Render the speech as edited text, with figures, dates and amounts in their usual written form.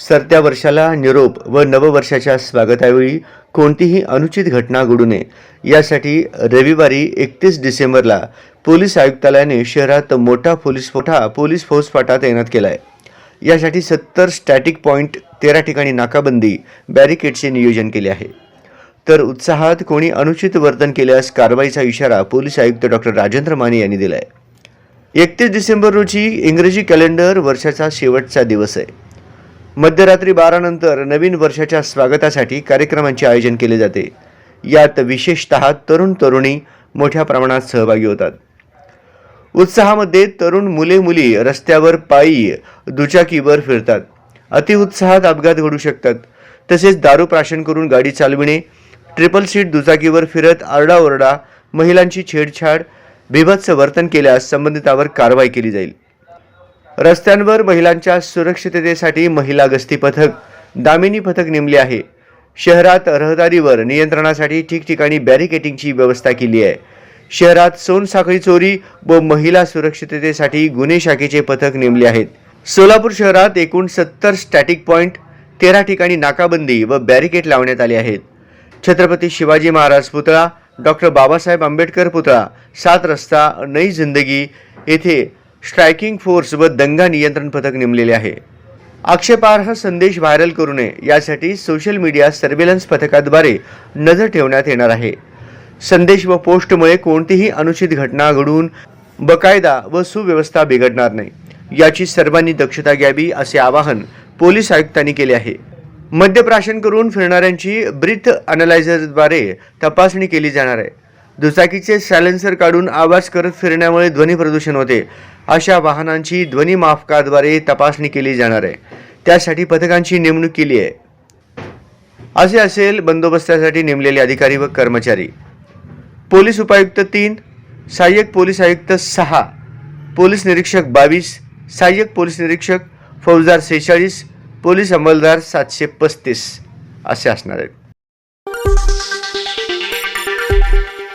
सरत्या वर्षाला निरोप व नववर्षाच्या स्वागतावेळी कोणतीही अनुचित घटना घडू नये यासाठी रविवारी 31 डिसेंबरला पोलीस आयुक्तालयाने शहरात मोठा पोलीस फौजफाटा तैनात केला आहे। यासाठी 70 स्टॅटिक पॉईंट 13 ठिकाणी नाकाबंदी बॅरिकेडचे नियोजन केले आहे। तर उत्साहात कोणी अनुचित वर्तन केल्यास कारवाईचा इशारा पोलीस आयुक्त डॉक्टर राजेंद्र माने यांनी दिला आहे। 31 डिसेंबर रोजी इंग्रजी कॅलेंडर वर्षाचा शेवटचा दिवस आहे। मध्यरात्री 12 नंतर नवीन वर्षाच्या स्वागतासाठी कार्यक्रमांचे आयोजन केले जाते। यात विशेषतः तरुण तरुणी मोठ्या प्रमाणात सहभागी होतात। उत्साहामध्ये तरुण मुले रस्त्यावर पायी दुचाकीवर फिरतात। अतिउत्साहात अपघात घडू शकतात। तसेच दारू प्राशन करून गाडी चालविणे, ट्रिपल सीट दुचाकीवर फिरत आरडाओरडा, महिलांची छेडछाड, बिभत्स वर्तन केल्यास संबंधितावर कारवाई केली जाईल। रस्त्यांवर महिलांच्या सुरक्षिततेसाठी महिला गस्ती पथक, दामिनी पथक नेमले आहे। शहरात रहदारीवर नियंत्रणासाठी ठिकठिकाणी बॅरिकेडिंगची व्यवस्था केली आहे। शहरात सोनसाखळी चोरी व महिला सुरक्षिततेसाठी गुन्हे शाखेचे पथक नेमले आहेत। सोलापूर शहरात एकूण 70 स्टॅटिक पॉईंट 13 ठिकाणी नाकाबंदी व बॅरिकेड लावण्यात आले आहेत। छत्रपती शिवाजी महाराज पुतळा, डॉक्टर बाबासाहेब आंबेडकर पुतळा, 7 रस्ता, नई जिंदगी येथे स्ट्रायकिंग फोर्स व दंगा नियंत्रण पथक नेमलेले आहे। आक्षेपार्ह संदेश व्हायरल करू नये यासाठी सोशल मीडिया सर्व्हेलन्स पथकाद्वारे नजर ठेवण्यात येणार आहे। संदेश व पोस्टमुळे कोणतीही अनुचित घटना घडून बकायदा व सुव्यवस्था बिघडणार नाही याची सर्वांनी दक्षता घ्यावी असे आवाहन पोलीस आयुक्तांनी केले आहे। मद्यप्राशन करून फिरणाऱ्यांची ब्रीथ अनालायझरद्वारे तपासणी केली जाणार आहे। दुचाकीचे सायलेन्सर काढून आवाज करत फिरण्यामुळे ध्वनी प्रदूषण होते। अशा वाहनांची ध्वनी मापकाद्वारे तपासणी केली जाणार आहे। त्यासाठी पथकांची नेमणूक केली आहे। असे असेल बंदोबस्तासाठी नेमलेले अधिकारी व कर्मचारी: पोलीस उपायुक्त 3, सहाय्यक पोलीस आयुक्त 6, पोलीस निरीक्षक 22, सहाय्यक पोलीस निरीक्षक फौजदार 46, पोलीस अंमलदार 735 असे असणार आहेत।